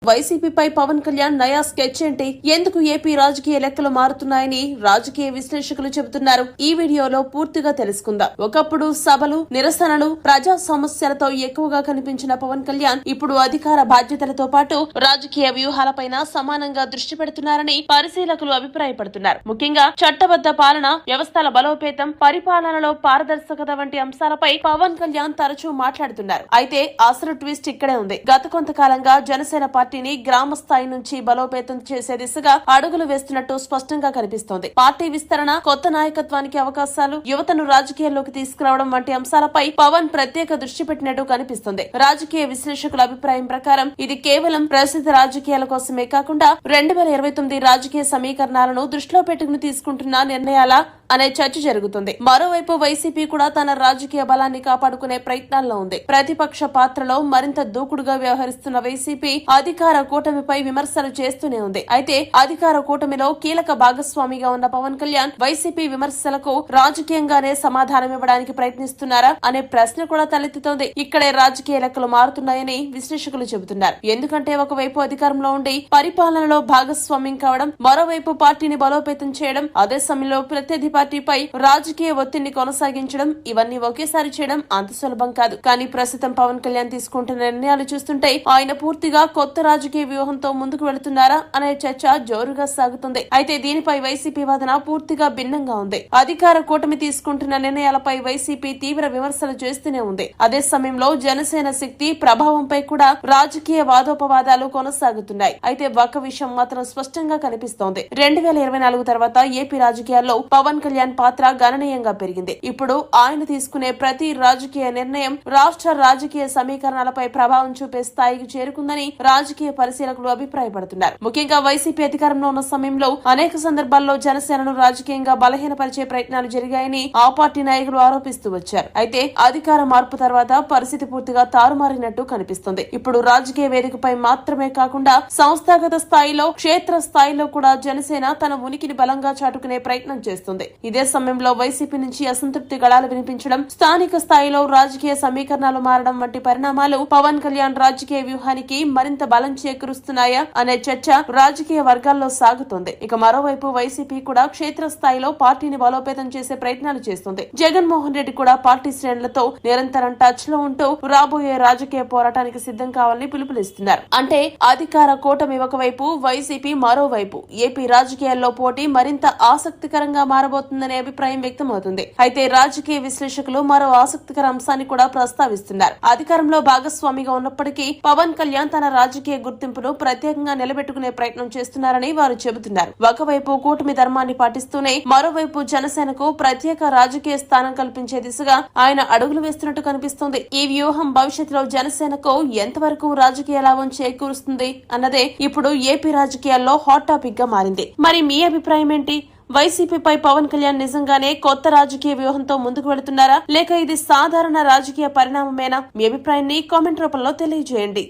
వైసీపీపై పవన్ కళ్యాణ్ నయా స్కెచ్ ఏంటి, ఎందుకు ఏపీ రాజకీయ లెక్కలు మారుతున్నాయని రాజకీయ విశ్లేషకులు చెబుతున్నారు. ఈ వీడియోలో పూర్తిగా తెలుసుకుందాం. ఒకప్పుడు సభలు, నిరసనలు, ప్రజా సమస్యలతో ఎక్కువగా కనిపించిన పవన్ కళ్యాణ్ ఇప్పుడు అధికార బాధ్యతలతో పాటు రాజకీయ వ్యూహాలపైన సమానంగా దృష్టి పెడుతున్నారని పరిశీలకులు అభిప్రాయపడుతున్నారు. ముఖ్యంగా చట్టబద్ధ పాలన, వ్యవస్థల బలోపేతం, పరిపాలనలో పారదర్శకత వంటి అంశాలపై పవన్ కళ్యాణ్ తరచూ మాట్లాడుతున్నారు. అయితే అసలు ట్విస్ట్ ఇక్కడే ఉంది. గత కొంతకాలంగా జనసేన పార్టీని గ్రామ స్థాయి నుంచి బలోపేతం చేసే దిశగా అడుగులు వేస్తున్నట్టు స్పష్టంగా కనిపిస్తోంది. పార్టీ విస్తరణ, కొత్త నాయకత్వానికి అవకాశాలు, యువతను రాజకీయాల్లోకి తీసుకురావడం వంటి అంశాలపై పవన్ ప్రత్యేక దృష్టి పెట్టినట్టు కనిపిస్తుంది. రాజకీయ విశ్లేషకుల అభిప్రాయం ప్రకారం ఇది కేవలం ప్రస్తుత రాజకీయాల కోసమే కాకుండా 2029 రాజకీయ సమీకరణాలను దృష్టిలో పెట్టుకుని తీసుకుంటున్న నిర్ణయాల అనే చర్చ జరుగుతుంది. మరోవైపు వైసీపీ కూడా తన రాజకీయ బలాన్ని కాపాడుకునే ప్రయత్నాల్లో ఉంది. ప్రతిపక్ష పాత్రలో మరింత దూకుడుగా వ్యవహరిస్తున్న వైసీపీ అధికార కూటమిపై విమర్శలు చేస్తూనే ఉంది. అయితే అధికార కూటమిలో కీలక భాగస్వామిగా ఉన్న పవన్ కళ్యాణ్ వైసీపీ విమర్శలకు రాజకీయంగానే సమాధానం ఇవ్వడానికి ప్రయత్నిస్తున్నారా అనే ప్రశ్న కూడా తలెత్తుతోంది. ఇక్కడే రాజకీయ లెక్కలు మారుతున్నాయని విశ్లేషకులు చెబుతున్నారు. ఎందుకంటే ఒకవైపు అధికారంలో ఉండి పరిపాలనలో భాగస్వామ్యం కావడం, మరోవైపు పార్టీని బలోపేతం చేయడం, అదే సమయంలో ప్రత్యర్థి పార్టీపై రాజకీయ ఒత్తిడిని కొనసాగించడం, ఇవన్నీ ఒకేసారి చేయడం అంత సులభం కాదు. కానీ ప్రస్తుతం పవన్ కళ్యాణ్ తీసుకుంటున్న నిర్ణయాలు చూస్తుంటే ఆయన పూర్తిగా కొత్త రాజకీయ వ్యూహంతో ముందుకు వెళుతున్నారా అనే చర్చ జోరుగా సాగుతుంది. అయితే దీనిపై వైసీపీ వాదన పూర్తిగా భిన్నంగా ఉంది. అధికార కూటమి తీసుకుంటున్న నిర్ణయాలపై వైసీపీ తీవ్ర విమర్శలు చేస్తూనే ఉంది. అదే సమయంలో జనసేన శక్తి, ప్రభావంపై కూడా రాజకీయ వాదోపవాదాలు కొనసాగుతున్నాయి. అయితే ఒక విషయం మాత్రం స్పష్టంగా కనిపిస్తోంది. 2024 తర్వాత ఏపీ రాజకీయాల్లో పవన్ కళ్యాణ్ పాత్ర గణనీయంగా పెరిగింది. ఇప్పుడు ఆయన తీసుకునే ప్రతి రాజకీయ నిర్ణయం రాష్ట్ర రాజకీయ సమీకరణాలపై ప్రభావం చూపే స్థాయికి చేరుకుందని రాజకీయ పరిశీలకులు అభిప్రాయపడుతున్నారు. ముఖ్యంగా వైసీపీ అధికారంలో ఉన్న సమయంలో అనేక సందర్భాల్లో జనసేనను రాజకీయంగా బలహీనపరిచే ప్రయత్నాలు జరిగాయని ఆ పార్టీ నాయకులు ఆరోపిస్తూ వచ్చారు. అయితే అధికార మార్పు తర్వాత పరిస్థితి పూర్తిగా తారుమారినట్టు కనిపిస్తుంది. ఇప్పుడు రాజకీయ వేదికపై మాత్రమే కాకుండా సంస్థాగత స్థాయిలో, క్షేత్ర స్థాయిలో కూడా జనసేన తన ఉనికిని బలంగా చాటుకునే ప్రయత్నం చేస్తుంది. ఇదే సమయంలో వైసీపీ నుంచి అసంతృప్తి గళాలు వినిపించడం, స్థానిక స్థాయిలో రాజకీయ సమీకరణాలు మారడం వంటి పరిణామాలు పవన్ కళ్యాణ్ రాజకీయ వ్యూహానికి మరింత బలం చేకూరుస్తున్నాయా అనే చర్చ రాజకీయ వర్గాల్లో సాగుతోంది. ఇక మరోవైపు వైసీపీ కూడా క్షేత్ర స్థాయిలో పార్టీని బలోపేతం చేసే ప్రయత్నాలు చేస్తుంది. జగన్మోహన్ రెడ్డి కూడా పార్టీ శ్రేణులతో నిరంతరం టచ్ లో ఉంటూ రాబోయే రాజకీయ పోరాటానికి సిద్ధం కావాలని పిలుపునిస్తున్నారు. అంటే అధికార కూటమి ఒకవైపు, వైసీపీ మరోవైపు. ఏపీ రాజకీయాల్లో పోటీ మరింత ఆసక్తికరంగా మారబోతుందనే అభిప్రాయం వ్యక్తమవుతుంది. అయితే రాజకీయ విశ్లేషకులు మరో ఆసక్తికర అంశాన్ని కూడా ప్రస్తావిస్తున్నారు. అధికారంలో భాగస్వామిగా ఉన్నప్పటికీ పవన్ కళ్యాణ్ తన రాజకీయ గుర్తింపును ప్రత్యేకంగా నిలబెట్టుకునే ప్రయత్నం చేస్తున్నారని వారు చెబుతున్నారు. ఒకవైపు కూటమి ధర్మాన్ని పాటిస్తూనే మరోవైపు జనసేనకు ప్రత్యేక రాజకీయ స్థానం కల్పించే దిశగా ఆయన అడుగులు వేస్తున్నట్టు కనిపిస్తోంది. ఈ వ్యూహం భవిష్యత్తులో జనసేనకు ఎంతవరకు రాజకీయ లాభం చేకూరుస్తుంది అన్నదే ఇప్పుడు ఏపీ రాజకీయాల్లో హాట్ టాపిక్ గా మారింది. మరి మీ అభిప్రాయం ఏంటి? వైసీపీపై పవన్ కళ్యాణ్ నిజంగానే కొత్త రాజకీయ వ్యూహంతో ముందుకు వెళుతున్నారా, లేక ఇది సాధారణ రాజకీయ పరిణామమేనా? మీ అభిప్రాయాన్ని కామెంట్ రూపంలో తెలియజేయండి.